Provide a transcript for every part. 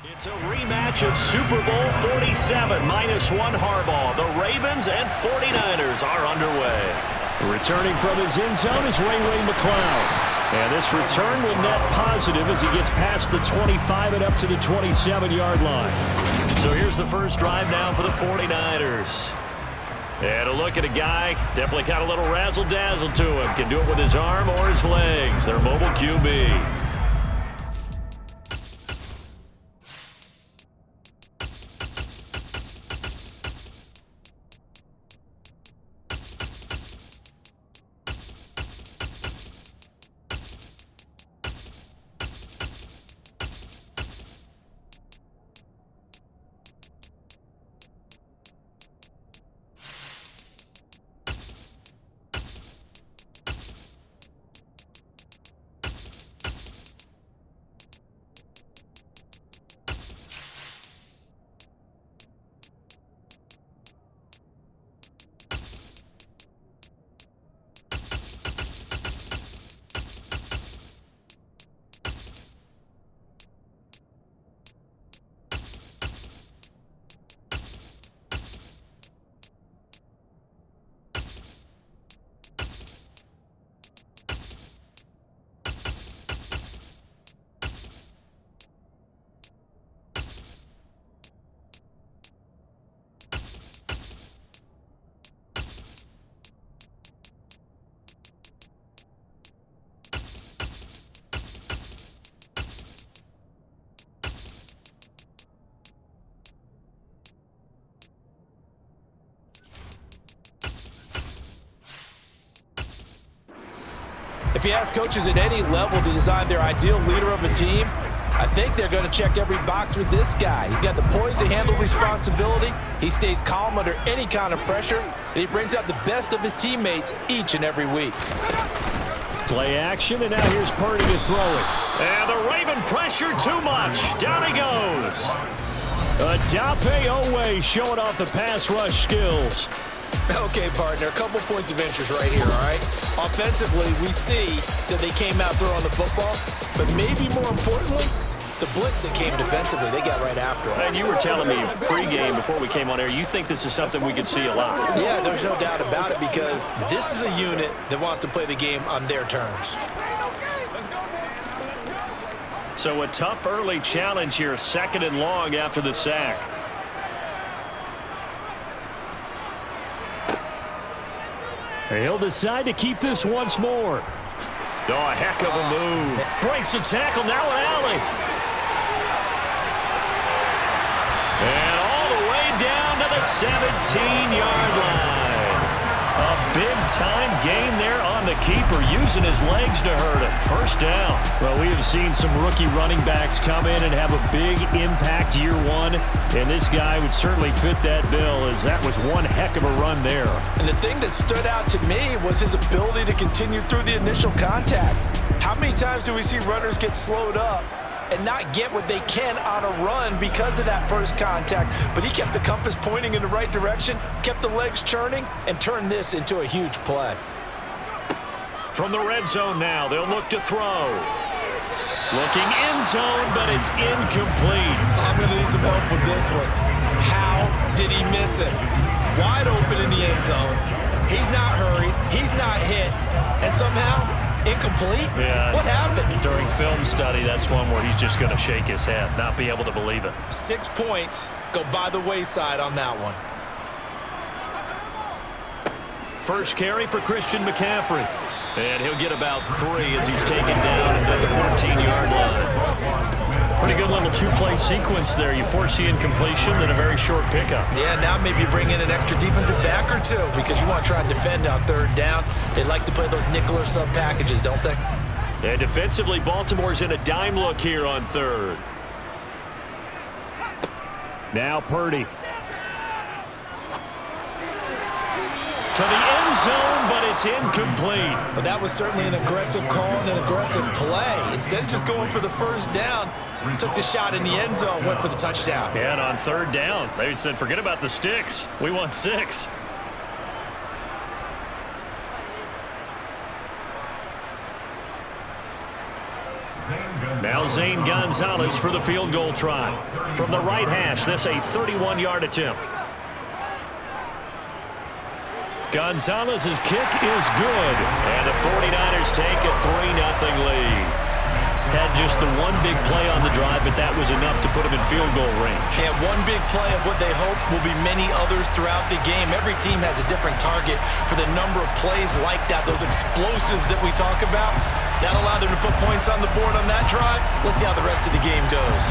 It's a rematch of Super Bowl 47, -1 Harbaugh. The Ravens and 49ers are underway. Returning from his end zone is Ray McCloud. And this return will net positive as he gets past the 25 and up to the 27-yard line. So here's the first drive now for the 49ers. And a look at a guy, definitely got a little razzle-dazzle to him. Can do it with his arm or his legs. Their mobile QB. If you ask coaches at any level to design their ideal leader of a team, I think they're going to check every box with this guy. He's got the poise to handle responsibility. He stays calm under any kind of pressure, and he brings out the best of his teammates each and every week. Play action, and now here's Purdy to throw it. And the Raven pressure too much. Down he goes. Odafe Oweh showing off the pass rush skills. Okay, partner, a couple points of interest right here, all right? Offensively, we see that they came out throwing the football, but maybe more importantly, the blitz that came defensively, they got right after it. And you were telling me pregame before we came on air, you think this is something we could see a lot. Yeah, there's no doubt about it because this is a unit that wants to play the game on their terms. So a tough early challenge here, 2nd and long after the sack. He'll decide to keep this once more. Oh, a heck of a move. Breaks the tackle, now an alley. And all the way down to the 17-yard line. A big-time gain there on the keeper, using his legs to hurt him. First down. Well, we have seen some rookie running backs come in and have a big impact year one, and this guy would certainly fit that bill, as that was one heck of a run there. And the thing that stood out to me was his ability to continue through the initial contact. How many times do we see runners get slowed up and not get what they can on a run because of that first contact? But he kept the compass pointing in the right direction, kept the legs churning, and turned this into a huge play. From the red zone now, they'll look to throw. Looking end zone, but it's incomplete. I'm going to need some help with this one. How did he miss it? Wide open in the end zone. He's not hurried. He's not hit. And somehow, incomplete? Yeah. What happened? During film study, that's one where he's just going to shake his head, not be able to believe it. 6 points go by the wayside on that one. First carry for Christian McCaffrey. And he'll get about 3 as he's taken down at the 14-yard line. Pretty good little two-play sequence there. You force the incompletion, then a very short pickup. Yeah, now maybe you bring in an extra defensive back or two because you want to try and defend on 3rd down. They like to play those nickel or sub packages, don't they? And defensively, Baltimore's in a dime look here on 3rd. Now Purdy. To the end zone, but it's incomplete. But that was certainly an aggressive call and an aggressive play. Instead of just going for the 1st down, took the shot in the end zone, went for the touchdown. Yeah, and on 3rd down, they said, forget about the sticks. We want 6. Now Zane Gonzalez for the field goal try. From the right hash, this a 31-yard attempt. Gonzalez's kick is good, and the 49ers take a 3-0 lead. Had just the one big play on the drive, but that was enough to put him in field goal range. And one big play of what they hope will be many others throughout the game. Every team has a different target for the number of plays like that, those explosives that we talk about. That allowed them to put points on the board on that drive. Let's see how the rest of the game goes.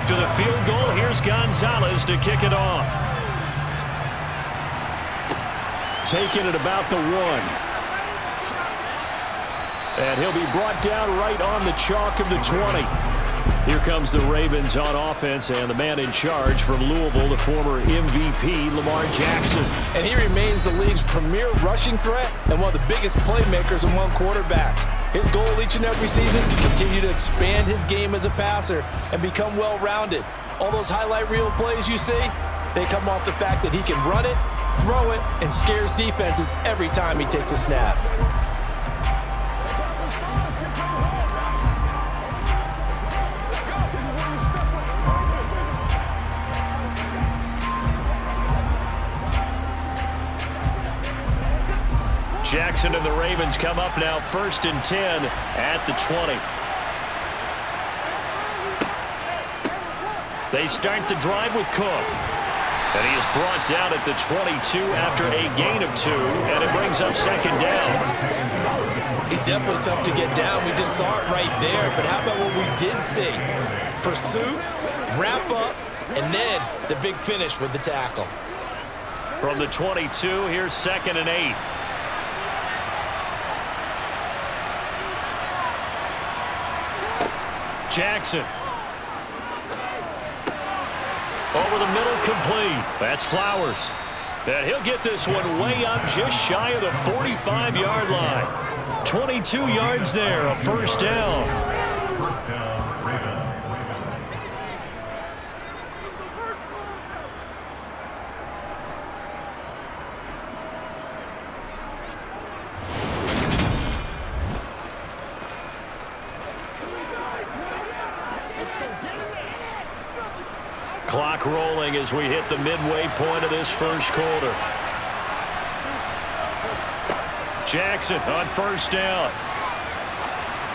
To the field goal, here's Gonzalez to kick it off. Taking it about the 1. And he'll be brought down right on the chalk of the 20. Here comes the Ravens on offense, and the man in charge from Louisville, the former MVP, Lamar Jackson. And he remains the league's premier rushing threat and one of the biggest playmakers among quarterbacks. His goal each and every season, continue to expand his game as a passer and become well-rounded. All those highlight reel plays you see, they come off the fact that he can run it, throw it, and scares defenses every time he takes a snap. Jackson and the Ravens come up now 1st and 10 at the 20. They start the drive with Cook. And he is brought down at the 22 after a gain of 2, and it brings up 2nd down. He's definitely tough to get down. We just saw it right there. But how about what we did see? Pursuit, wrap up, and then the big finish with the tackle. From the 22, here's 2nd and 8. Jackson. Over the middle, complete. That's Flowers. And he'll get this one way up just shy of the 45-yard line. 22 yards there, a 1st down. Clock rolling as we hit the midway point of this 1st quarter. Jackson on 1st down.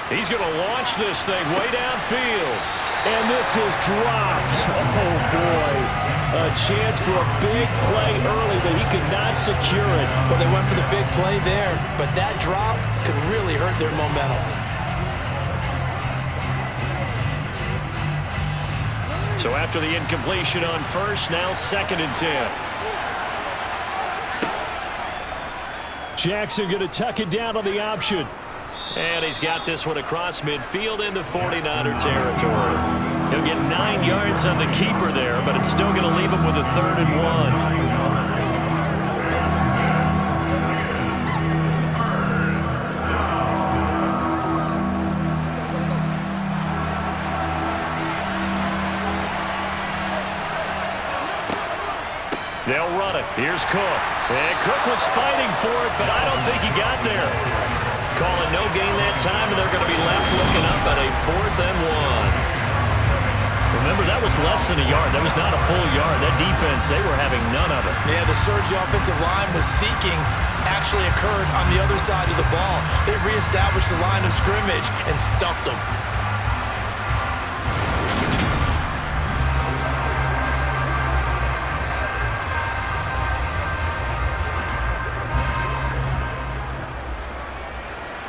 He's going to launch this thing way downfield. And this is dropped. Oh, boy. A chance for a big play early, but he could not secure it. Well, they went for the big play there, but that drop could really hurt their momentum. So after the incompletion on 1st, now 2nd and 10. Jackson going to tuck it down on the option. And he's got this one across midfield into 49er territory. He'll get 9 yards on the keeper there, but it's still going to leave him with a 3rd and 1. They'll run it. Here's Cook. And Cook was fighting for it, but I don't think he got there. Calling no gain that time, and they're going to be left looking up at a 4th and 1. Remember, that was less than a yard. That was not a full yard. That defense, they were having none of it. Yeah, the surge the offensive line was seeking actually occurred on the other side of the ball. They reestablished the line of scrimmage and stuffed them.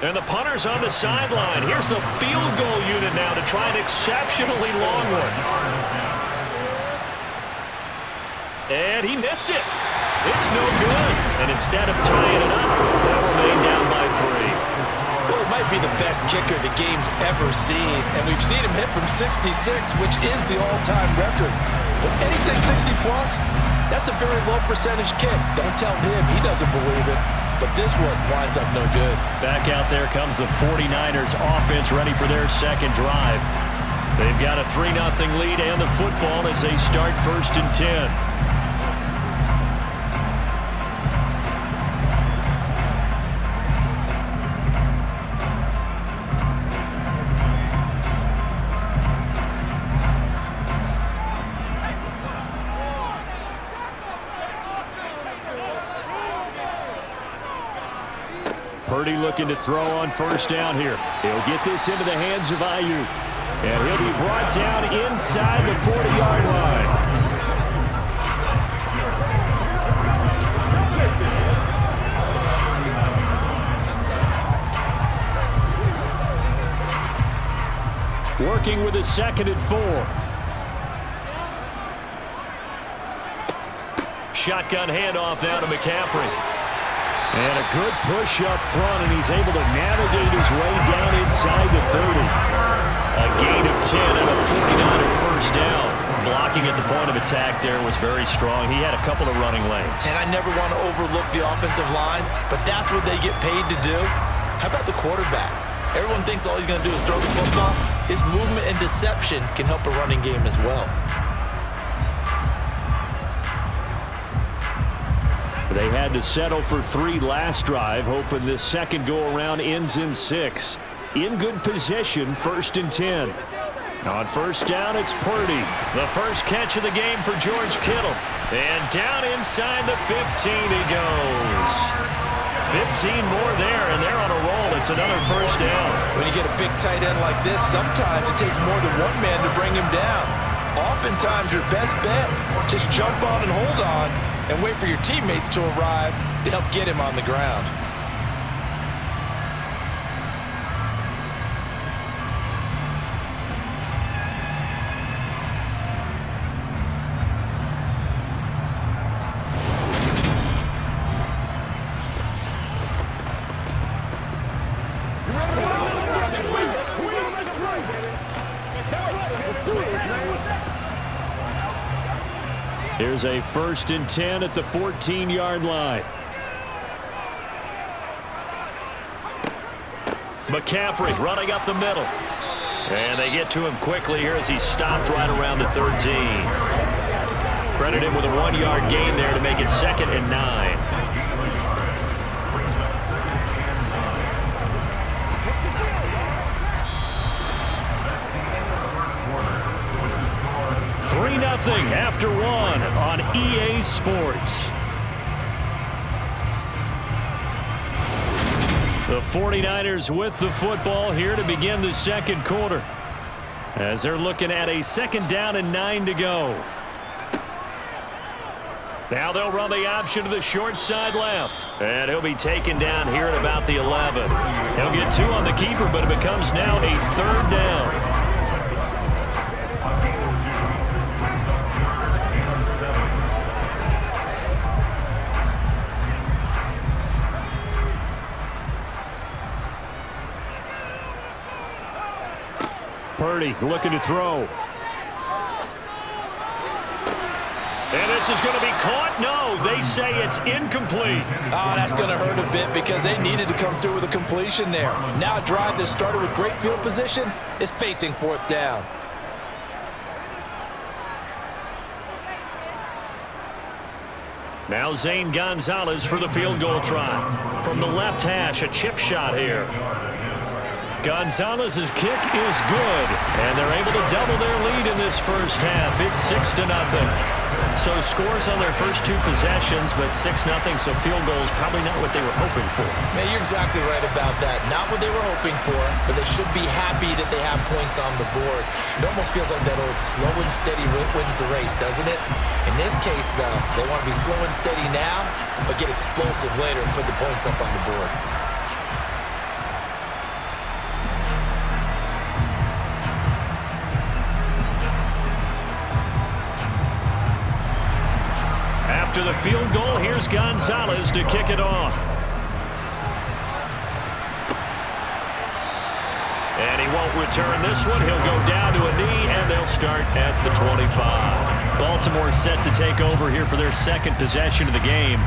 And the punter's on the sideline. Here's the field goal unit now to try an exceptionally long one. And he missed it. It's no good. And instead of tying it up, they'll remain down by 3. Well, it might be the best kicker the game's ever seen, and we've seen him hit from 66, which is the all-time record. But anything 60-plus, that's a very low percentage kick. Don't tell him he doesn't believe it, but this one winds up no good. Back out there comes the 49ers offense ready for their second drive. They've got a 3-0 lead and the football as they start 1st and 10. Purdy looking to throw on 1st down here. He'll get this into the hands of Ayuk. And he'll be brought down inside the 40-yard line. Working with a 2nd and 4. Shotgun handoff now to McCaffrey. And a good push up front, and he's able to navigate his way down inside the 30. A gain of 10 and a 49er 1st down. Blocking at the point of attack there was very strong. He had a couple of running lanes. And I never want to overlook the offensive line, but that's what they get paid to do. How about the quarterback? Everyone thinks all he's going to do is throw the football. His movement and deception can help a running game as well. They had to settle for 3 last drive, hoping this second go-around ends in 6. In good position, 1st and 10. On 1st down, it's Purdy. The first catch of the game for George Kittle. And down inside the 15 he goes. 15 more there, and they're on a roll. It's another 1st down. When you get a big tight end like this, sometimes it takes more than one man to bring him down. Oftentimes, your best bet, just jump on and hold on, and wait for your teammates to arrive to help get him on the ground. Here's a 1st and 10 at the 14-yard line. McCaffrey running up the middle. And they get to him quickly here as he stopped right around the 13. Credit him with a 1-yard gain there to make it 2nd and 9. After 1 on EA Sports. The 49ers with the football here to begin the second quarter, as they're looking at a 2nd down and 9 to go. Now they'll run the option to the short side left, and he'll be taken down here at about the 11. He'll get 2 on the keeper, but it becomes now a 3rd down. Purdy looking to throw. And this is going to be caught. No, they say it's incomplete. Oh, that's going to hurt a bit because they needed to come through with a completion there. Now a drive that started with great field position is facing 4th down. Now Zane Gonzalez for the field goal try. From the left hash, a chip shot here. Gonzalez's kick is good, and they're able to double their lead in this first half. It's 6-0. So scores on their first 2 possessions, but 6-0, so field goal is probably not what they were hoping for. Man, you're exactly right about that. Not what they were hoping for, but they should be happy that they have points on the board. It almost feels like that old slow and steady wins the race, doesn't it? In this case, though, they want to be slow and steady now, but get explosive later and put the points up on the board. After the field goal, here's Gonzalez to kick it off. won't return this one. He'll go down to a knee, and they'll start at the 25. Baltimore set to take over here for their second possession of the game.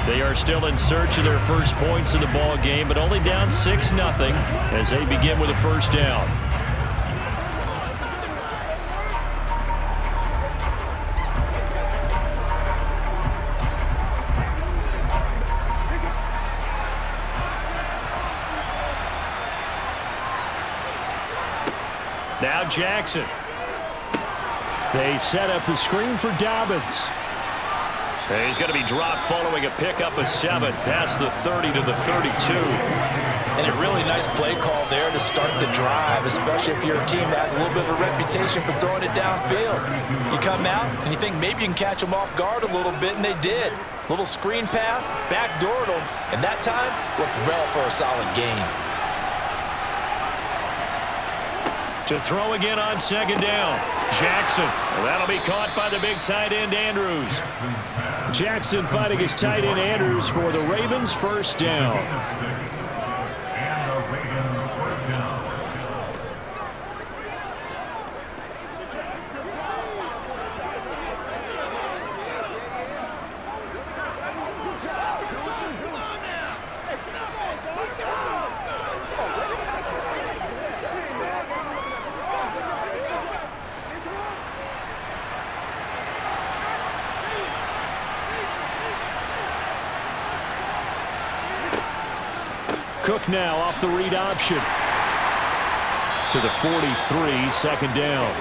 They are still in search of their first points in the ball game, but only down 6-0 as they begin with a first down. Now Jackson. They set up the screen for Dobbins. He's going to be dropped following a pickup of 7 past the 30 to the 32. And a really nice play call there to start the drive, especially if you're a team that has a little bit of a reputation for throwing it downfield. You come out and you think maybe you can catch them off guard a little bit, and they did. Little screen pass, backdoored them, and that time worked well for a solid gain. To throw again on second down. Jackson. Well, that'll be caught by the big tight end, Andrews. Jackson fighting his tight end, Andrews, for the Ravens' first down. Cook now off the read option. To the 43, second down.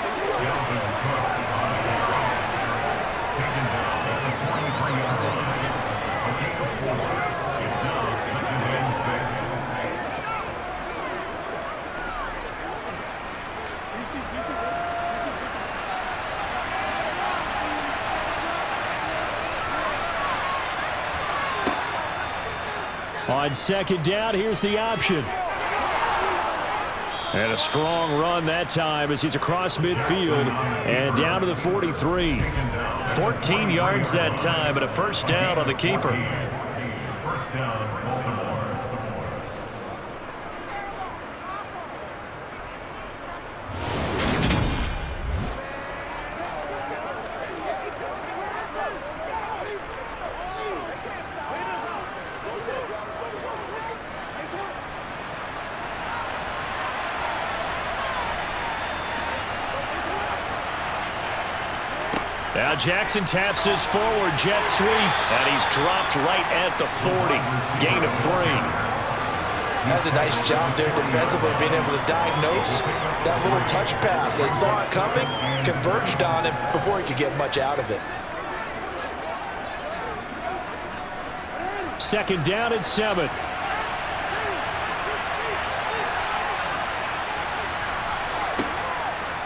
On second down, here's the option. And a strong run that time as he's across midfield and down to the 43. 14 yards that time and a first down on the keeper. First down, Baltimore. Now Jackson taps his forward jet sweep, and he's dropped right at the 40. Gain of 3. That's a nice job there defensively, being able to diagnose that little touch pass. They saw it coming, converged on it before he could get much out of it. Second down and 7.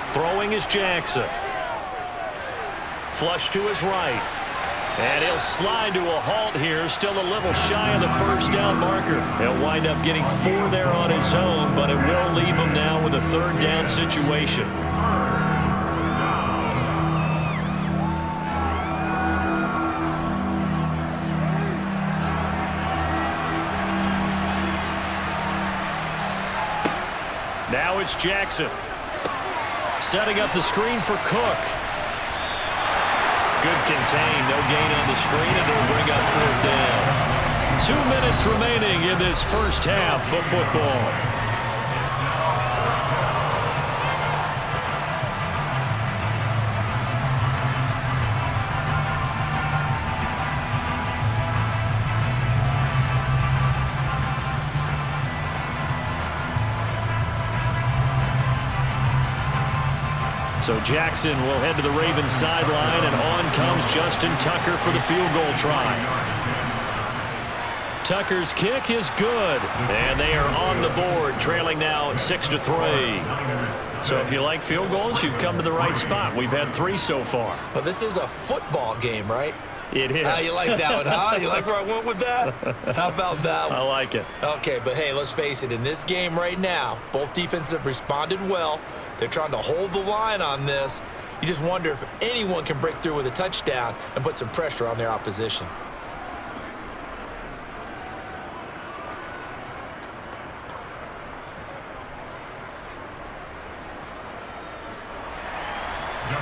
Throwing is Jackson. Flush to his right. And he'll slide to a halt here, still a little shy of the first down marker. He'll wind up getting 4 there on his own, but it will leave him now with a third down situation. Now it's Jackson. Setting up the screen for Cook. Good contain, no gain on the screen, and it'll bring up fourth down. 2 minutes remaining in this first half of football. So Jackson will head to the Ravens sideline, and on comes Justin Tucker for the field goal try. Tucker's kick is good, and they are on the board, trailing now 6-3. So if you like field goals, you've come to the right spot. We've had 3 so far. But this is a football game, right? It is. You like that one, huh? You like where I went with that? How about that one? I like it. Okay, but hey, let's face it. In this game right now, both defenses have responded well. They're trying to hold the line on this. You just wonder if anyone can break through with a touchdown and put some pressure on their opposition.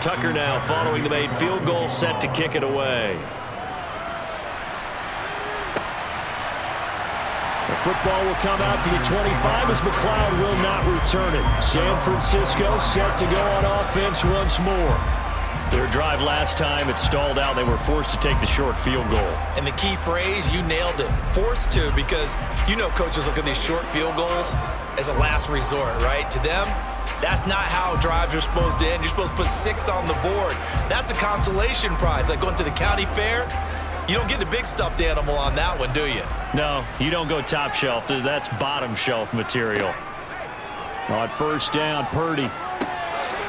Tucker now following the made field goal, set to kick it away. The football will come out to the 25 as McLeod will not return it. San Francisco set to go on offense once more. Their drive last time, it stalled out. They were forced to take the short field goal. And the key phrase, you nailed it. Forced to, because you know coaches look at these short field goals as a last resort, right? To them, that's not how drives are supposed to end. You're supposed to put 6 on the board. That's a consolation prize. Like going to the county fair, you don't get the big stuffed animal on that one, do you? No, you don't go top shelf. That's bottom shelf material. On first down, Purdy.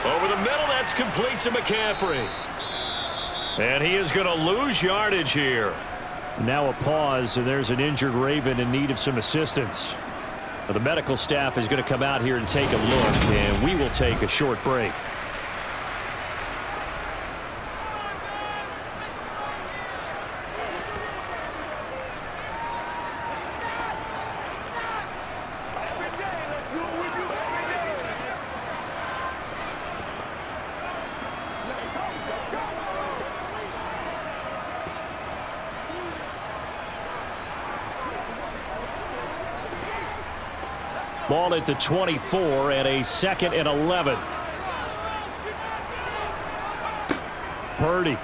Over the middle, that's complete to McCaffrey. And he is going to lose yardage here. Now a pause, and there's an injured Raven in need of some assistance. Well, the medical staff is going to come out here and take a look, and we will take a short break. Ball at the 24 and a 2nd and 11. Purdy.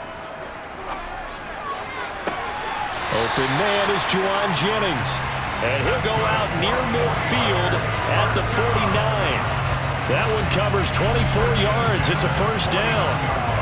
Open man is Juwan Jennings. And he'll go out near midfield at the 49. That one covers 24 yards. It's a first down.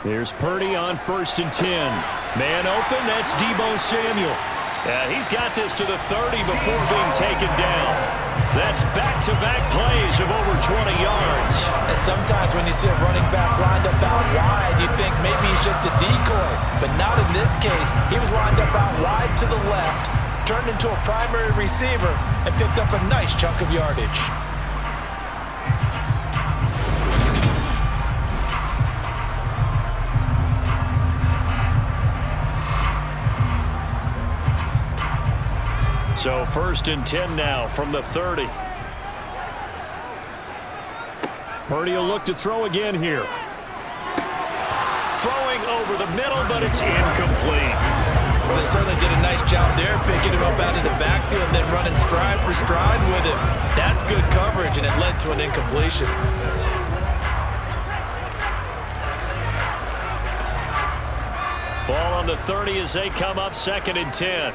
Here's Purdy on 1st and 10. Man open, that's Deebo Samuel. Yeah, he's got this to the 30 before being taken down. That's back-to-back plays of over 20 yards. And sometimes when you see a running back lined up out wide, you think maybe he's just a decoy. But not in this case. He was lined up out wide to the left, turned into a primary receiver, and picked up a nice chunk of yardage. So 1st and 10 now from the 30. Purdy will look to throw again here. Throwing over the middle, but it's incomplete. Well, they certainly did a nice job there, picking him up out of the backfield and then running stride for stride with him. That's good coverage, and it led to an incompletion. Ball on the 30 as they come up 2nd and 10.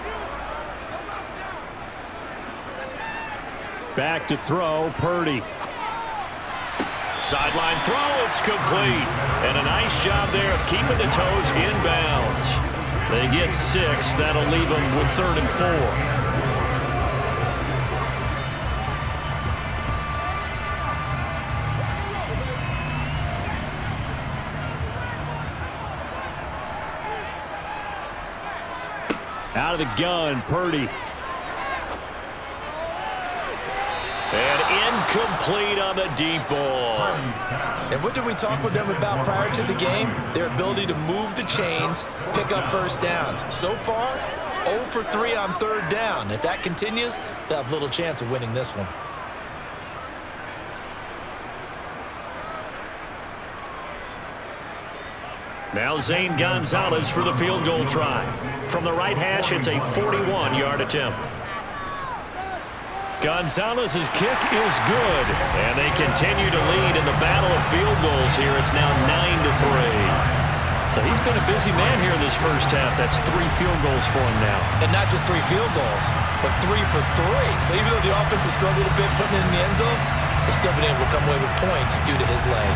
Back to throw, Purdy. Sideline throw, it's complete. And a nice job there of keeping the toes inbounds. They get 6. That'll leave them with 3rd and 4. Out of the gun, Purdy. And incomplete on the deep ball. And what did we talk with them about prior to the game? Their ability to move the chains, pick up first downs. So far, 0 for 3 on 3rd down. If that continues, they'll have little chance of winning this one. Now Zane Gonzalez for the field goal try. From the right hash, it's a 41-yard attempt. Gonzalez's kick is good, and they continue to lead in the battle of field goals here. It's now 9-3. So he's been a busy man here in this first half. That's 3 field goals for him now. And not just 3 field goals, but 3 for 3. So even though the offense has struggled a bit putting it in the end zone, they've still been able to come away with points due to his leg.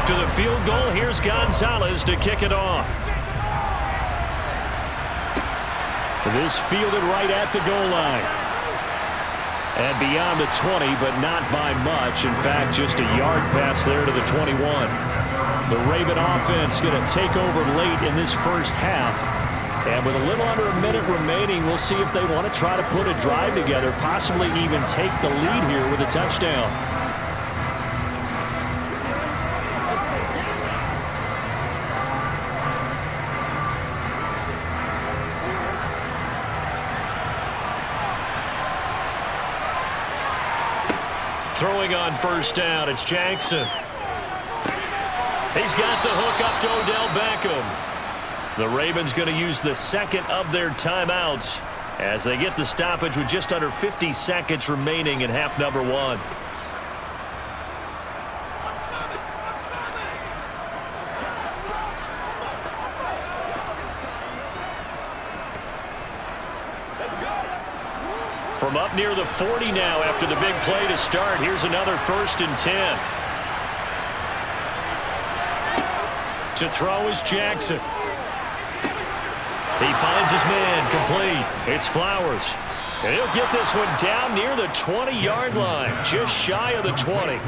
After the field goal, here's Gonzalez to kick it off. This fielded right at the goal line. And beyond the 20, but not by much. In fact, just a yard pass there to the 21. The Raven offense going to take over late in this first half. And with a little under a minute remaining, we'll see if they want to try to put a drive together, possibly even take the lead here with a touchdown. Throwing on first down, it's Jackson. He's got the hook up to Odell Beckham. The Ravens going to use the second of their timeouts as they get the stoppage with just under 50 seconds remaining in half number one. From up near the 40 now after the big play to start. Here's another 1st and 10. To throw is Jackson. He finds his man complete. It's Flowers. And he'll get this one down near the 20-yard line, just shy of the 20.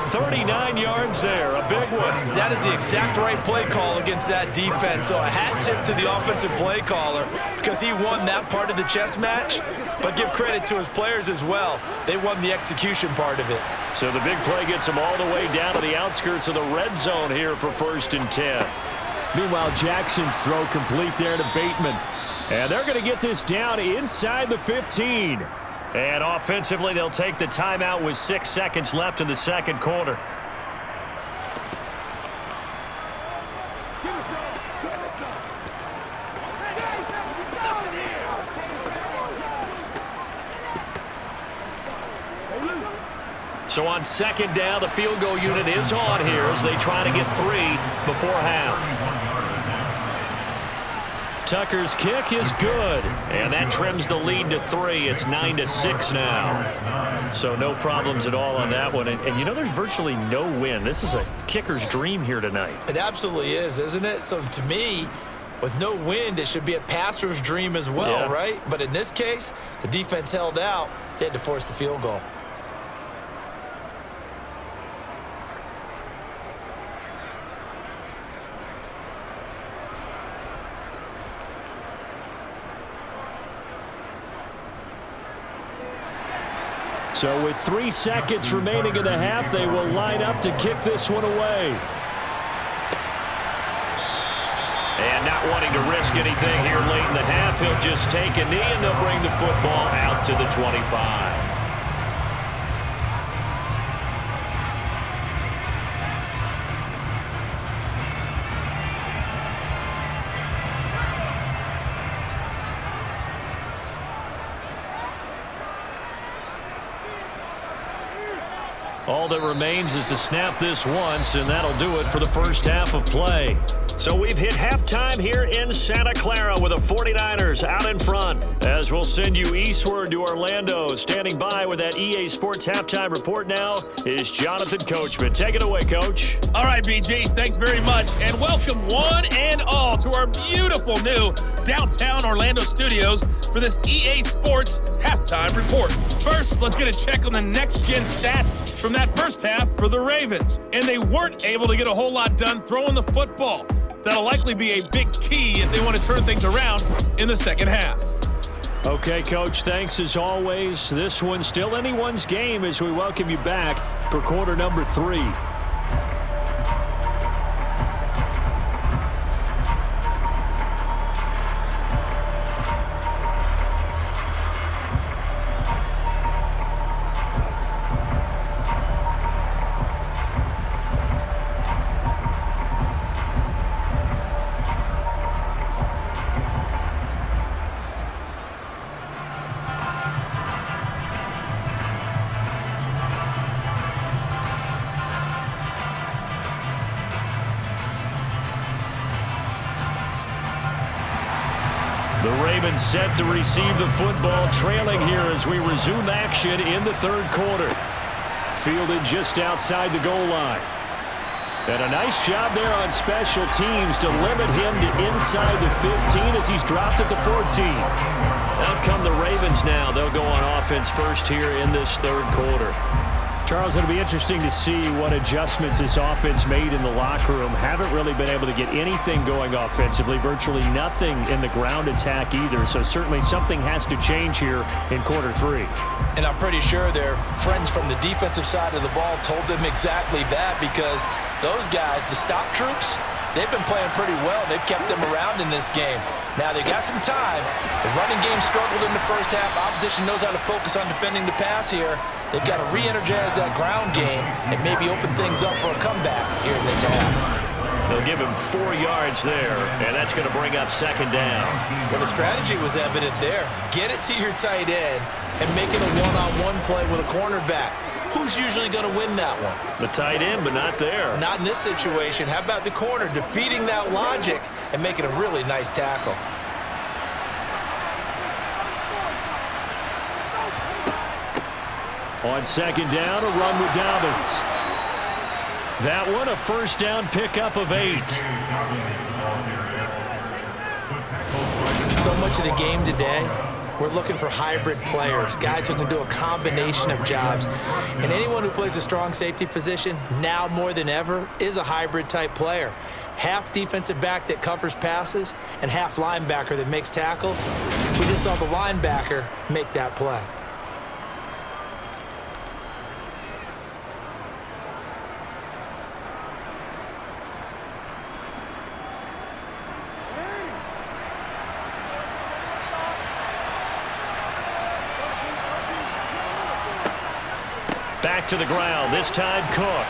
39 yards there, a big one. That is the exact right play call against that defense. So a hat tip to the offensive play caller because he won that part of the chess match. But give credit to his players as well. They won the execution part of it. So the big play gets him all the way down to the outskirts of the red zone here for 1st and 10. Meanwhile, Jackson's throw complete there to Bateman. And they're going to get this down inside the 15. And offensively, they'll take the timeout with 6 seconds left in the second quarter. So on second down, the field goal unit is on here as they try to get 3 before half. Tucker's kick is good, and that trims the lead to 3. It's 9-6 now. So no problems at all on that one. And you know, there's virtually no wind. This is a kicker's dream here tonight. It absolutely is, isn't it? So to me, with no wind, it should be a passer's dream as well, right? But in this case, the defense held out. They had to force the field goal. So with 3 seconds remaining in the half, they will line up to kick this one away. And not wanting to risk anything here late in the half, he'll just take a knee and they'll bring the football out to the 25. All that remains is to snap this once, and that'll do it for the first half of play. So we've hit halftime here in Santa Clara with the 49ers out in front. As we'll send you eastward to Orlando. Standing by with that EA Sports halftime report now is Jonathan Coachman. Take it away, Coach. All right, BG, thanks very much. And welcome one and all to our beautiful new downtown Orlando studios for this EA Sports halftime report. First, let's get a check on the next-gen stats from that first half for the Ravens. And they weren't able to get a whole lot done throwing the football. That'll likely be a big key if they want to turn things around in the second half. Okay, Coach, thanks as always. This one's still anyone's game as we welcome you back for quarter number 3. The Ravens set to receive the football, trailing here as we resume action in the third quarter. Fielded just outside the goal line. And a nice job there on special teams to limit him to inside the 15 as he's dropped at the 14. Out come the Ravens now. They'll go on offense first here in this third quarter. Charles, it'll be interesting to see what adjustments this offense made in the locker room. Haven't really been able to get anything going offensively, virtually nothing in the ground attack either. So certainly something has to change here in quarter 3. And I'm pretty sure their friends from the defensive side of the ball told them exactly that, because those guys, the stop troops, they've been playing pretty well. They've kept them around in this game. Now, they got some time. The running game struggled in the first half. Opposition knows how to focus on defending the pass here. They've got to re-energize that ground game and maybe open things up for a comeback here in this half. They'll give him 4 yards there, and that's going to bring up second down. Well, the strategy was evident there. Get it to your tight end and make it a one-on-one play with a cornerback. Who's usually going to win that one? The tight end, but not there. Not in this situation. How about the corner defeating that logic and making a really nice tackle? On second down, a run with Dobbins. That one, a first down pickup of 8. So much of the game today, we're looking for hybrid players, guys who can do a combination of jobs. And anyone who plays a strong safety position, now more than ever, is a hybrid type player. Half defensive back that covers passes and half linebacker that makes tackles. We just saw the linebacker make that play. Back to the ground, this time Cook.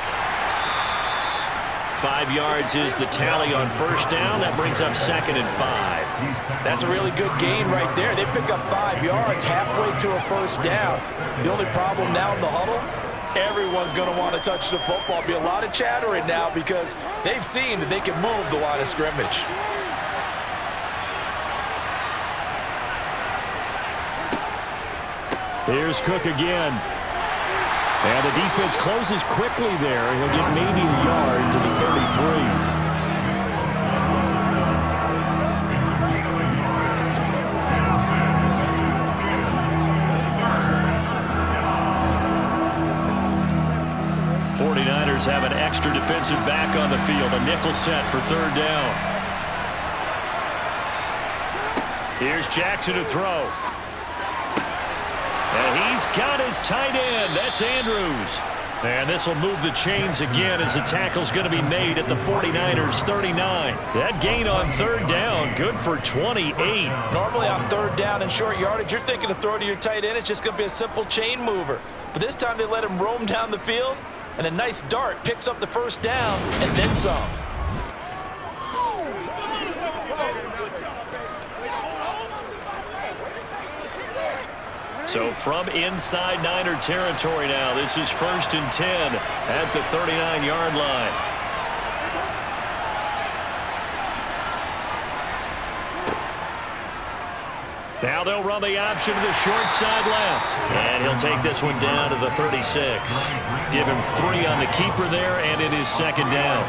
5 yards is the tally on first down. That brings up second and 5. That's a really good gain right there. They pick up 5 yards halfway to a first down. The only problem now in the huddle, everyone's going to want to touch the football. Be a lot of chattering now because they've seen that they can move the line of scrimmage. Here's Cook again. And the defense closes quickly there. He'll get maybe a yard to the 33. '49ers have an extra defensive back on the field. A nickel set for third down. Here's Jackson to throw. And he's got his tight end. That's Andrews. And this will move the chains again as the tackle's going to be made at the 49ers 39. That gain on third down, good for 28. Normally on third down and short yardage, you're thinking to throw to your tight end. It's just going to be a simple chain mover. But this time they let him roam down the field, and a nice dart picks up the first down and then some. So from inside Niner territory now, this is 1st and 10 at the 39-yard line. Now they'll run the option to the short side left. And he'll take this one down to the 36. Give him 3 on the keeper there, and it is second down.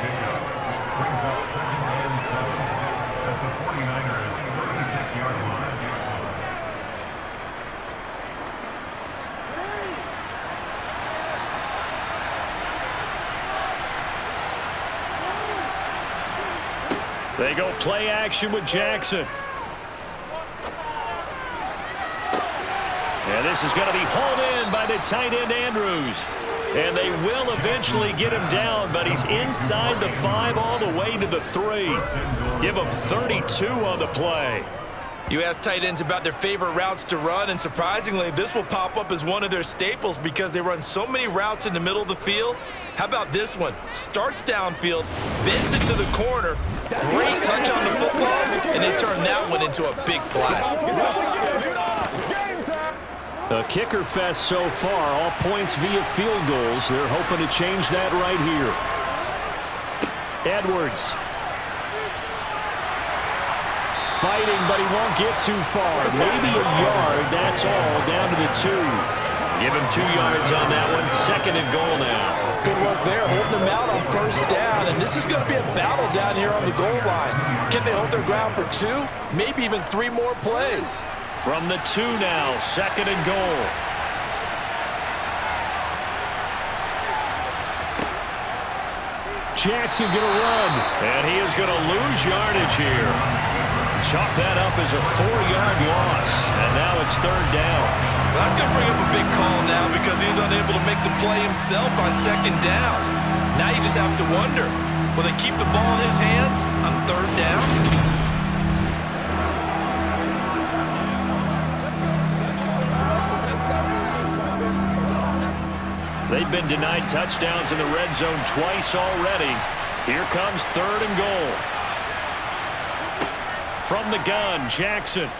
They go play action with Jackson. And this is going to be hauled in by the tight end Andrews. And they will eventually get him down, but he's inside the 5 all the way to the 3. Give him 32 on the play. You ask tight ends about their favorite routes to run, and surprisingly, this will pop up as one of their staples because they run so many routes in the middle of the field. How about this one? Starts downfield, bends it to the corner, great touch on the football, and they turn that one into a big play. A kicker fest so far, all points via field goals. They're hoping to change that right here. Edwards. Fighting, but he won't get too far. Maybe a yard, that's all, down to the 2. Give him 2 yards on that one. 2nd and goal now. Good work there, holding them out on 1st down, and this is going to be a battle down here on the goal line. Can they hold their ground for 2, maybe even 3 more plays? From the 2 now, 2nd and goal. Jackson going to run. And he is going to lose yardage here. Chalk that up as a 4-yard loss. And now it's 3rd down. Well, that's going to bring up a big call now because he's unable to make the play himself on 2nd down. Now you just have to wonder, will they keep the ball in his hands on 3rd down? They've been denied touchdowns in the red zone twice already. Here comes 3rd and goal. From the gun, Jackson.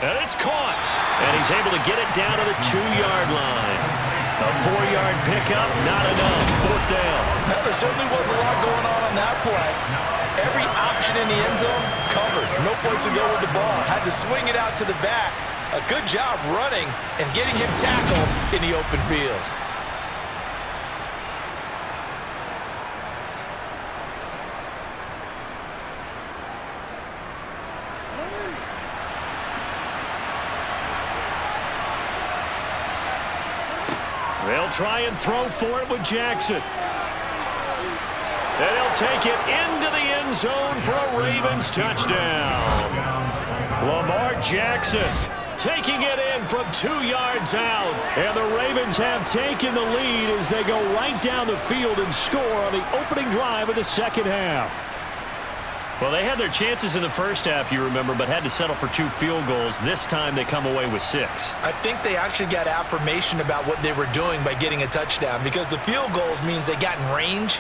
And it's caught. And he's able to get it down to the 2-yard line. A 4-yard pickup, not enough. 4th down. Well, there certainly was a lot going on that play. Every option in the end zone covered. No place to go with the ball. Had to swing it out to the back. A good job running and getting him tackled in the open field. They'll try and throw for it with Jackson. And he'll take it into the end zone for a Ravens touchdown. Lamar Jackson taking it in from 2 yards out. And the Ravens have taken the lead as they go right down the field and score on the opening drive of the 2nd half. Well, they had their chances in the 1st half, you remember, but had to settle for 2 field goals. This time they come away with 6. I think they actually got affirmation about what they were doing by getting a touchdown because the field goals means they got in range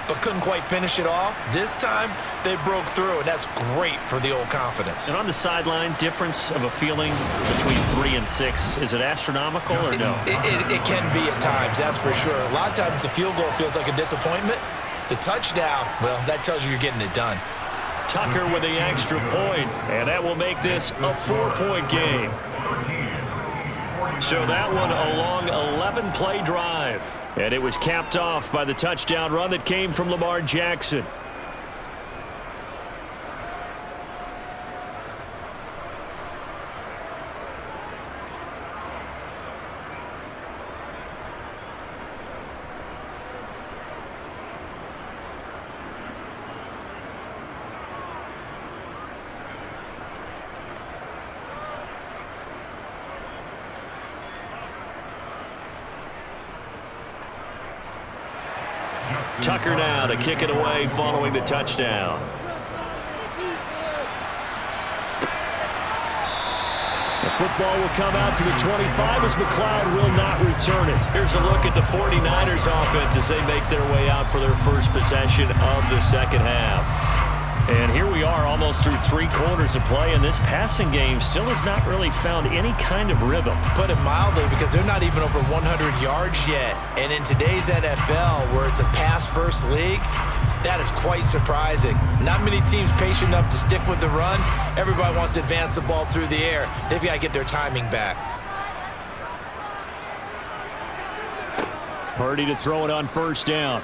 but couldn't quite finish it off. This time, they broke through, and that's great for the old confidence. And on the sideline, difference of a feeling between 3 and 6, is it astronomical or no? It can be at times, that's for sure. A lot of times the field goal feels like a disappointment. The touchdown, well, that tells you you're getting it done. Tucker with the extra point, and that will make this a 4-point game. So that one a long 11-play drive. And it was capped off by the touchdown run that came from Lamar Jackson. Tucker now to kick it away following the touchdown. The football will come out to the 25 as McLeod will not return it. Here's a look at the 49ers offense as they make their way out for their first possession of the 2nd half. And here we are almost through 3 quarters of play, and this passing game still has not really found any kind of rhythm. Put it mildly, because they're not even over 100 yards yet. And in today's NFL, where it's a pass-first league, that is quite surprising. Not many teams patient enough to stick with the run. Everybody wants to advance the ball through the air. They've got to get their timing back. Purdy to throw it on 1st down.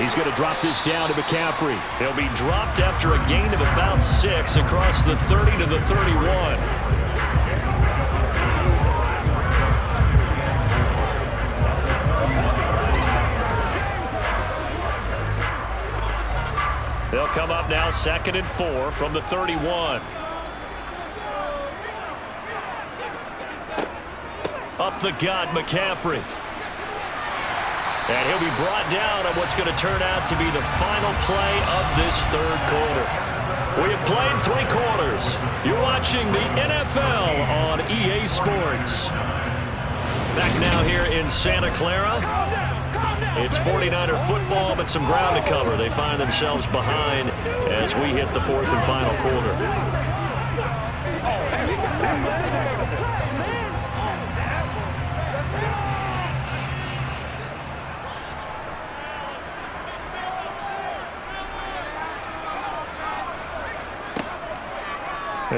He's going to drop this down to McCaffrey. He'll be dropped after a gain of about 6 across the 30 to the 31. They'll come up now 2nd and 4 from the 31. Up the gut, McCaffrey. And he'll be brought down on what's going to turn out to be the final play of this 3rd quarter. We have played 3 quarters. You're watching the NFL on EA Sports. Back now here in Santa Clara. It's 49er football, but some ground to cover. They find themselves behind as we hit the 4th and final quarter.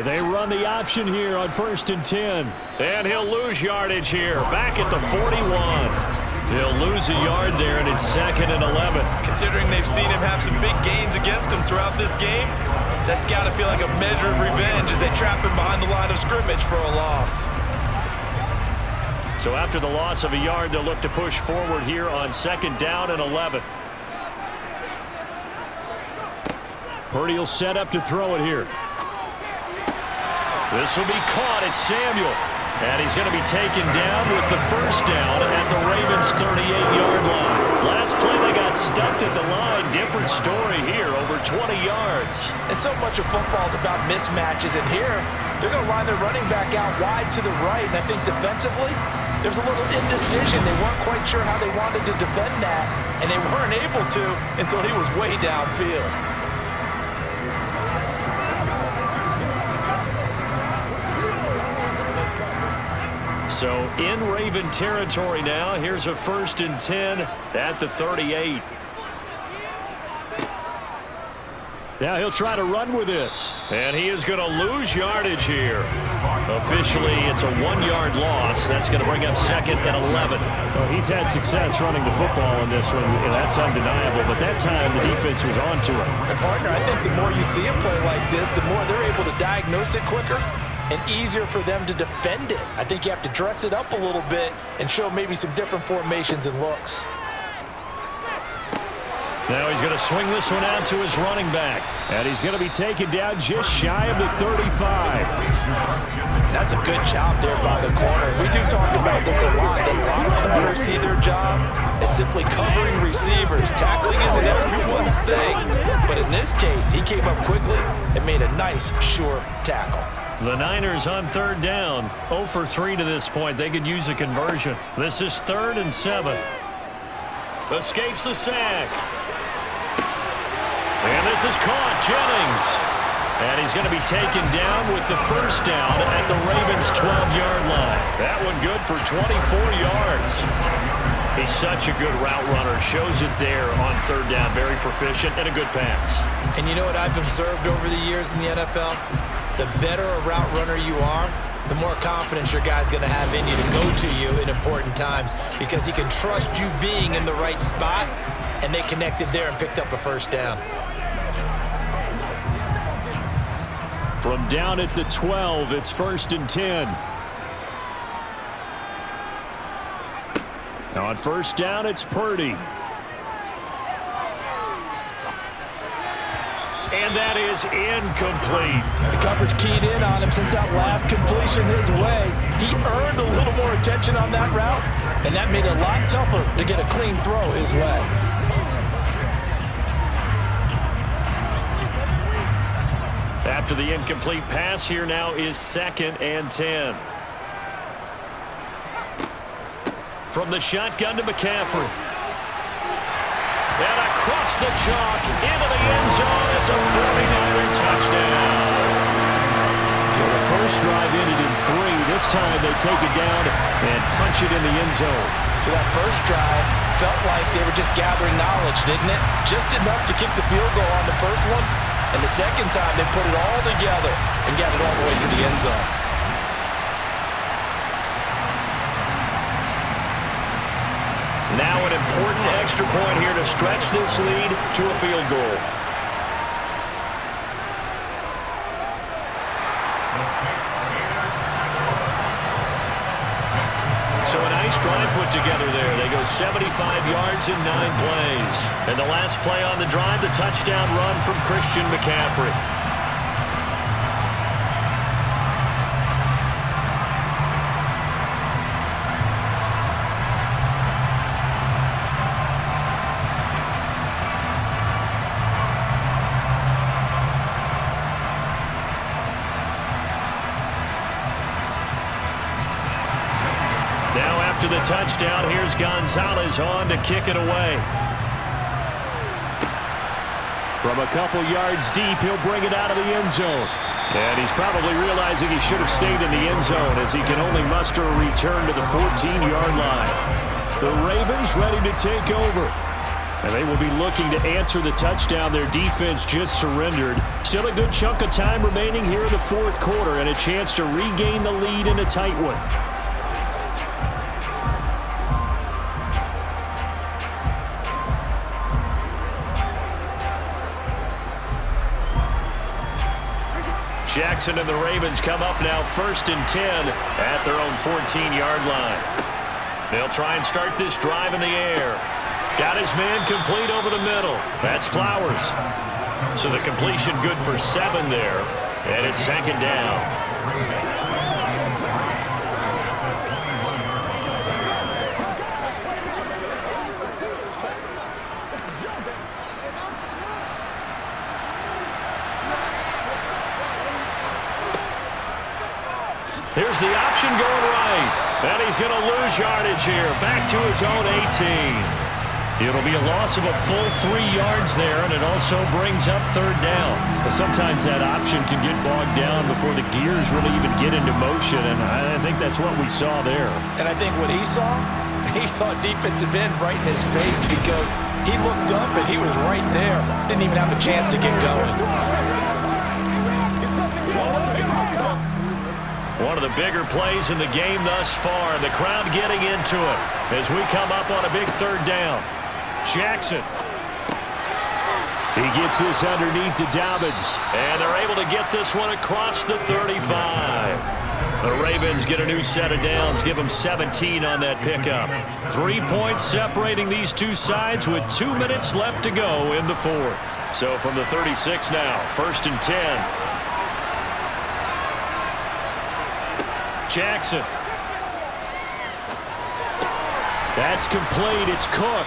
They run the option here on 1st and 10. And he'll lose yardage here, back at the 41. He'll lose a yard there, and it's 2nd and 11. Considering they've seen him have some big gains against him throughout this game, that's got to feel like a measure of revenge as they trap him behind the line of scrimmage for a loss. So after the loss of a yard, they'll look to push forward here on 2nd down and 11. Purdy will set up to throw it here. This will be caught. It's Samuel. And he's going to be taken down with the 1st down at the Ravens' 38-yard line. Last play, they got stuffed at the line. Different story here, over 20 yards. And so much of football is about mismatches. And here, they're going to line their running back out wide to the right. And I think defensively, there's a little indecision. They weren't quite sure how they wanted to defend that. And they weren't able to until he was way downfield. So in Raven territory now. Here's a 1st and 10 at the 38. Now he'll try to run with this. And he is going to lose yardage here. Officially, it's a 1-yard loss. That's going to bring up 2nd and 11. Well, he's had success running the football in this one, and that's undeniable. But that time, the defense was on to him. And partner, I think the more you see a play like this, the more they're able to diagnose it quicker and easier for them to defend it. I think you have to dress it up a little bit and show maybe some different formations and looks. Now he's going to swing this one out to his running back. And he's going to be taken down just shy of the 35. That's a good job there by the corner. We do talk about this a lot, that a lot of corners see their job as simply covering receivers. Tackling isn't everyone's thing. But in this case, he came up quickly and made a nice, sure tackle. The Niners on 3rd down. 0 for 3 to this point. They could use a conversion. This is 3rd and 7. Escapes the sack. And this is caught. Jennings. And he's going to be taken down with the 1st down at the Ravens' 12-yard line. That one good for 24 yards. He's such a good route runner. Shows it there on 3rd down. Very proficient and a good pass. And you know what I've observed over the years in the NFL? The better a route runner you are, the more confidence your guy's going to have in you to go to you in important times because he can trust you being in the right spot, and they connected there and picked up a 1st down. From down at the 12, it's 1st and 10. On 1st down, it's Purdy. And that is incomplete. The coverage keyed in on him since that last completion his way. He earned a little more attention on that route, and that made it a lot tougher to get a clean throw his way. After the incomplete pass, here now is 2nd and 10. From the shotgun to McCaffrey. And across the chalk, into the end zone. It's a 49er touchdown. Well, the first drive ended in 3. This time they take it down and punch it in the end zone. So that first drive felt like they were just gathering knowledge, didn't it? Just enough to kick the field goal on the first one. And the second time, they put it all together and got it all the way to the end zone. Now an important extra point here to stretch this lead to a field goal. So a nice drive put together there. They go 75 yards in 9 plays. And the last play on the drive, the touchdown run from Christian McCaffrey. Now after the touchdown, here's Gonzalez on to kick it away. From a couple yards deep, he'll bring it out of the end zone. And he's probably realizing he should have stayed in the end zone as he can only muster a return to the 14-yard line. The Ravens ready to take over. And they will be looking to answer the touchdown their defense just surrendered. Still a good chunk of time remaining here in the fourth quarter and a chance to regain the lead in a tight one. Jackson and the Ravens come up now 1st and 10 at their own 14-yard line. They'll try and start this drive in the air. Got his man complete over the middle. That's Flowers. So the completion good for 7 there, and it's 2nd down. Here's the option going right. And he's going to lose yardage here. Back to his own 18. It'll be a loss of a full 3 yards there, and it also brings up 3rd down. Sometimes that option can get bogged down before the gears really even get into motion, and I think that's what we saw there. And I think what he saw defensive end right in his face because he looked up and he was right there. Didn't even have a chance to get going. One of the bigger plays in the game thus far, and the crowd getting into it as we come up on a big 3rd down. Jackson. He gets this underneath to Dobbins. And they're able to get this one across the 35. The Ravens get a new set of downs, give them 17 on that pickup. 3 points separating these two sides with 2 minutes left to go in the fourth. So from the 36 now, 1st and 10. Jackson. That's complete. It's Cook.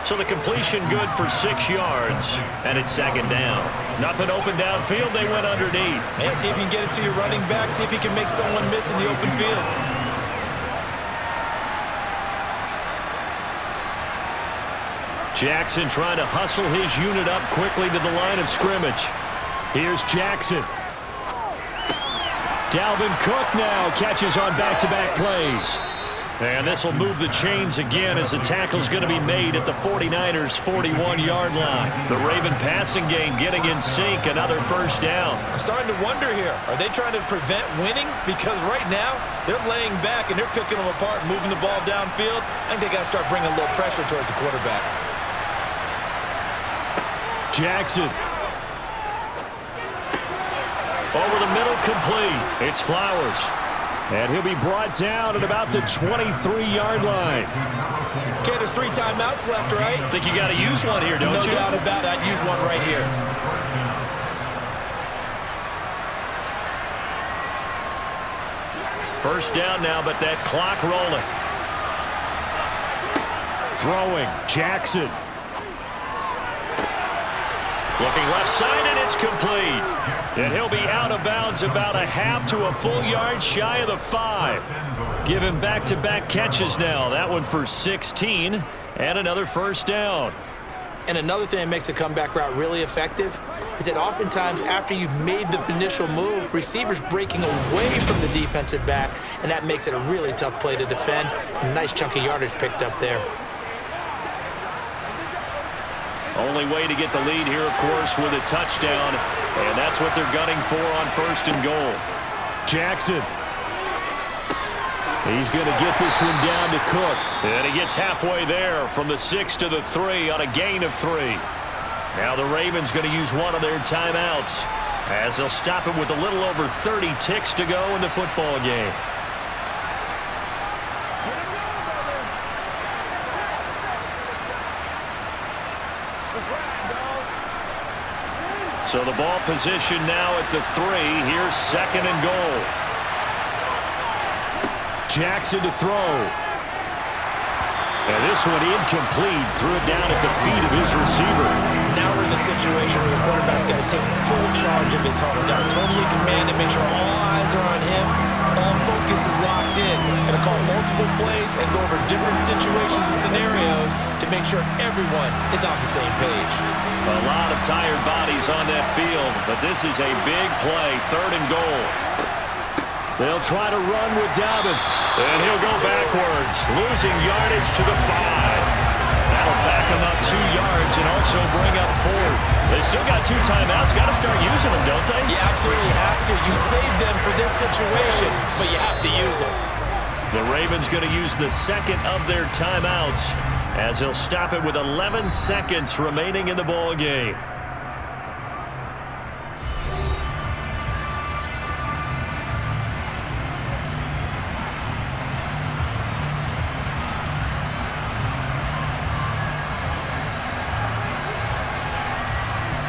So the completion good for 6 yards, and it's 2nd down. Nothing open downfield. They went underneath. Yeah, see if you can get it to your running back. See if you can make someone miss in the open field. Jackson trying to hustle his unit up quickly to the line of scrimmage. Here's Jackson. Dalvin Cook now catches on back-to-back plays. And this will move the chains again as the tackle's going to be made at the 49ers' 41-yard line. The Raven passing game getting in sync, another 1st down. I'm starting to wonder here, are they trying to prevent winning? Because right now, they're laying back and they're picking them apart and moving the ball downfield. I think they got to start bringing a little pressure towards the quarterback. Jackson. Over the middle, complete. It's Flowers. And he'll be brought down at about the 23-yard line. Okay, there's 3 timeouts left, right? I think you got to use one here, don't you? No doubt about it. I'd use one right here. First down now, but that clock rolling. Throwing, Jackson. Looking left side, and it's complete. And he'll be out of bounds about a half to a full yard shy of the 5. Give him back-to-back catches now. That one for 16, and another 1st down. And another thing that makes a comeback route really effective is that oftentimes after you've made the initial move, receivers breaking away from the defensive back, and that makes it a really tough play to defend. A nice chunk of yardage picked up there. Only way to get the lead here, of course, with a touchdown, and that's what they're gunning for on 1st and goal. Jackson. He's going to get this one down to Cook. And he gets halfway there from the 6 to the 3 on a gain of 3. Now the Ravens going to use one of their timeouts as they'll stop it with a little over 30 ticks to go in the football game. So the ball position now at the 3. Here's 2nd and goal. Jackson to throw. And this one incomplete. Threw it down at the feet of his receiver. Now we're in the situation where the quarterback's got to take full charge of his huddle. Got to totally command and make sure all eyes are on him. All focus is locked in. Going to call multiple plays and go over different situations and scenarios to make sure everyone is on the same page. A lot of tired bodies on that field, but this is a big play, 3rd and goal. They'll try to run with Dobbins. And he'll go backwards, losing yardage to the 5. That'll back them up 2 yards and also bring up 4th. They still got 2 timeouts. Got to start using them, don't they? You absolutely have to. You save them for this situation, but you have to use them. The Ravens going to use the second of their timeouts as they'll stop it with 11 seconds remaining in the ball game.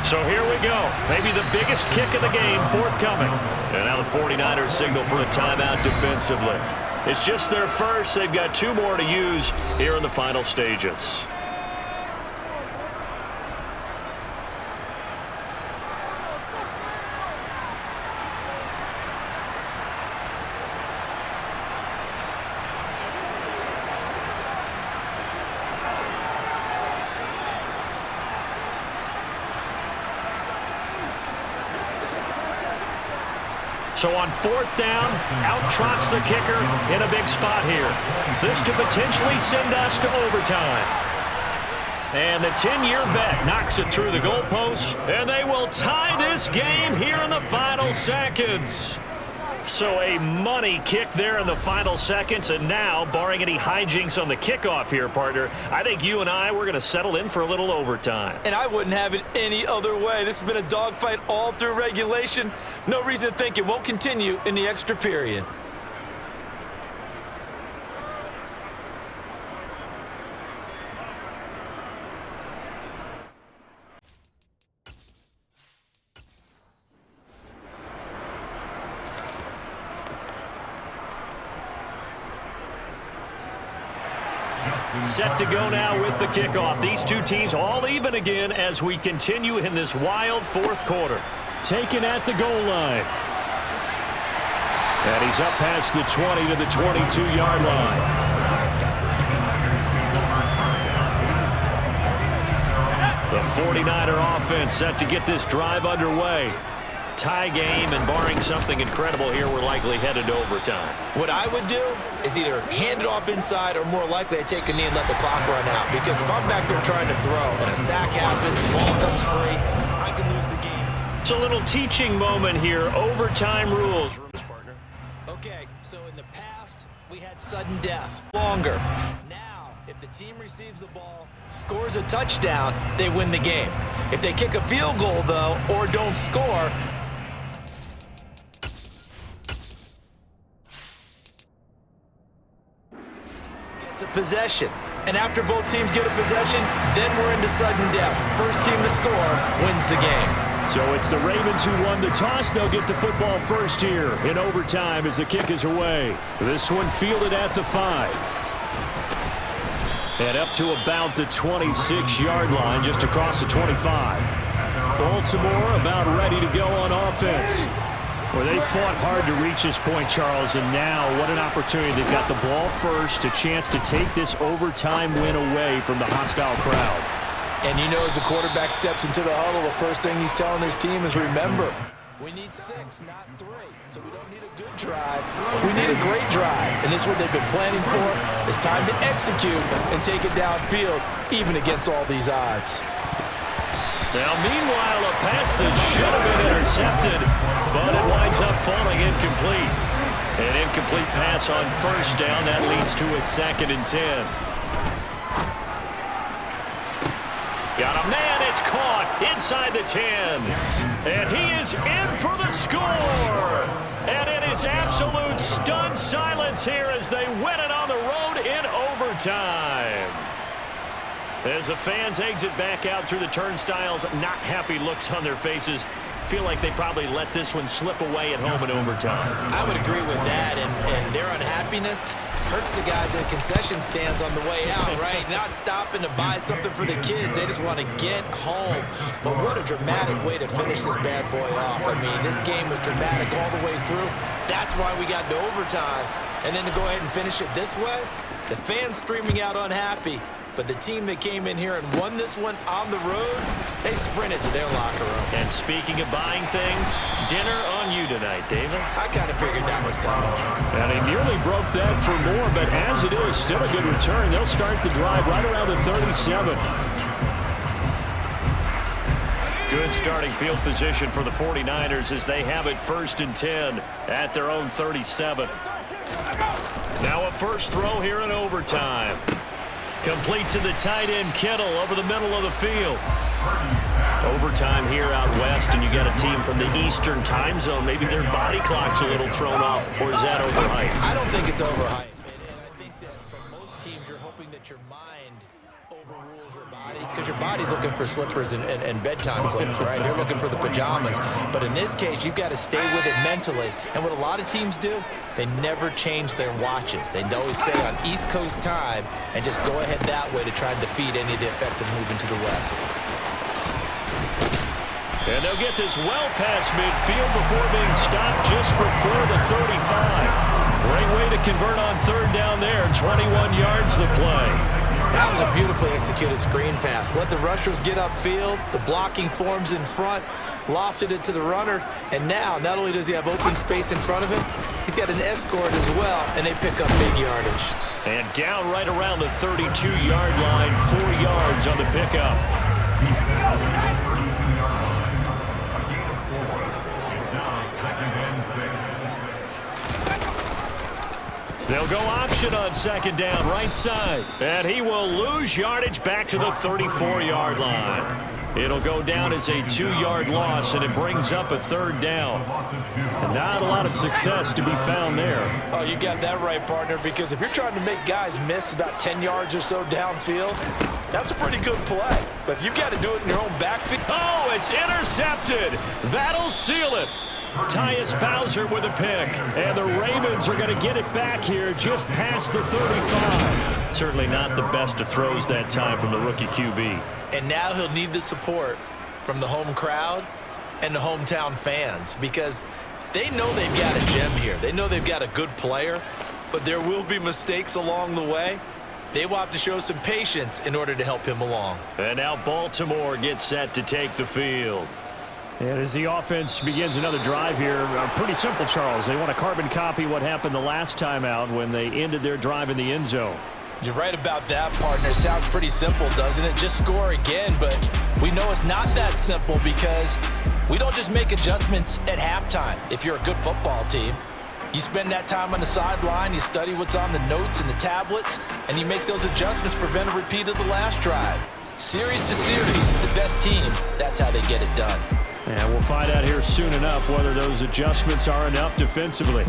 So here we go. Maybe the biggest kick of the game forthcoming. And now the 49ers signal for a timeout defensively. It's just their first. They've got 2 more to use here in the final stages. So on 4th down, out trots the kicker in a big spot here. This to potentially send us to overtime. And the 10-year bet knocks it through the goalposts, and they will tie this game here in the final seconds. So a money kick there in the final seconds, and now, barring any hijinks on the kickoff here, partner, I think you and I, we're going to settle in for a little overtime. And I wouldn't have it any other way. This has been a dogfight all through regulation. No reason to think it won't continue in the extra period. Set to go now with the kickoff. These 2 teams all even again as we continue in this wild 4th quarter. Taken at the goal line. And he's up past the 20 to the 22-yard line. The 49er offense set to get this drive underway. Tie game, and barring something incredible here, we're likely headed to overtime. What I would do is either hand it off inside, or more likely I take a knee and let the clock run out. Because if I'm back there trying to throw and a sack happens, the ball comes free, I can lose the game. It's a little teaching moment here. Overtime rules. Okay, so in the past, we had sudden death. Longer. Now, if the team receives the ball, scores a touchdown, they win the game. If they kick a field goal, though, or don't score, it's a possession. And after both teams get a possession, then we're into sudden death. First team to score wins the game. So it's the Ravens who won the toss. They'll get the football first here in overtime as the kick is away. This one fielded at the 5. And up to about the 26-yard line, just across the 25. Baltimore about ready to go on offense. Well, they fought hard to reach this point, Charles, and now what an opportunity. They've got the ball first, a chance to take this overtime win away from the hostile crowd. And you know, as the quarterback steps into the huddle, the first thing he's telling his team is, remember, we need 6, not 3. So we don't need a good drive. We need a great drive. And this is what they've been planning for. It's time to execute and take it downfield, even against all these odds. Now, meanwhile, a pass that should have been intercepted, but it winds up falling incomplete. An incomplete pass on first down. That leads to a 2nd and 10. Got a man. It's caught inside the 10. And he is in for the score. And it is absolute stunned silence here as they win it on the road in overtime. As the fans exit back out through the turnstiles, not happy looks on their faces. Feel like they probably let this one slip away at home in overtime. I would agree with that, and their unhappiness hurts the guys in concession stands on the way out, right? Not stopping to buy something for the kids. They just want to get home. But what a dramatic way to finish this bad boy off. I mean, this game was dramatic all the way through. That's why we got to overtime. And then to go ahead and finish it this way, the fans streaming out unhappy. But the team that came in here and won this one on the road, they sprinted to their locker room. And speaking of buying things, dinner on you tonight, Davis. I kind of figured that was coming. And he nearly broke that for more, but as it is, still a good return. They'll start the drive right around the 37. Good starting field position for the 49ers as they have it 1st and 10 at their own 37. Now a first throw here in overtime. Complete to the tight end, Kittle, over the middle of the field. Overtime here out west, and you got a team from the Eastern time zone. Maybe their body clock's a little thrown off, or is that overhyped? I don't think it's overhyped. And I think that for most teams, you're hoping that your mind overrules your body, because your body's looking for slippers and bedtime clothes, right? You're looking for the pajamas. But in this case, you've got to stay with it mentally. And what a lot of teams do, they never change their watches. They always say on East Coast time and just go ahead that way to try and defeat any of the effects of moving to the West. And they'll get this well past midfield before being stopped just before the 35. Great way to convert on 3rd down there. 21 yards the play. That was a beautifully executed screen pass. Let the rushers get upfield. The blocking forms in front. Lofted it to the runner. And now, not only does he have open space in front of him, he's got an escort as well, and they pick up big yardage. And down right around the 32-yard line. 4 yards on the pickup. They'll go option on 2nd down, right side. And he will lose yardage back to the 34-yard line. It'll go down as a 2-yard loss, and it brings up a 3rd down. And not a lot of success to be found there. Oh, you got that right, partner, because if you're trying to make guys miss about 10 yards or so downfield, that's a pretty good play. But if you've got to do it in your own backfield. Oh, it's intercepted. That'll seal it. Tyus Bowser with a pick. And the Ravens are going to get it back here just past the 35. Certainly not the best of throws that time from the rookie QB. And now he'll need the support from the home crowd and the hometown fans, because they know they've got a gem here. They know they've got a good player, but there will be mistakes along the way. They will have to show some patience in order to help him along. And now Baltimore gets set to take the field. And as the offense begins another drive here, pretty simple, Charles. They want to carbon copy what happened the last time out when they ended their drive in the end zone. You're right about that, partner. Sounds pretty simple, doesn't it? Just score again, but we know it's not that simple, because we don't just make adjustments at halftime. If you're a good football team, you spend that time on the sideline, you study what's on the notes and the tablets, and you make those adjustments to prevent a repeat of the last drive. Series to series, the best teams, that's how they get it done. And we'll find out here soon enough whether those adjustments are enough defensively.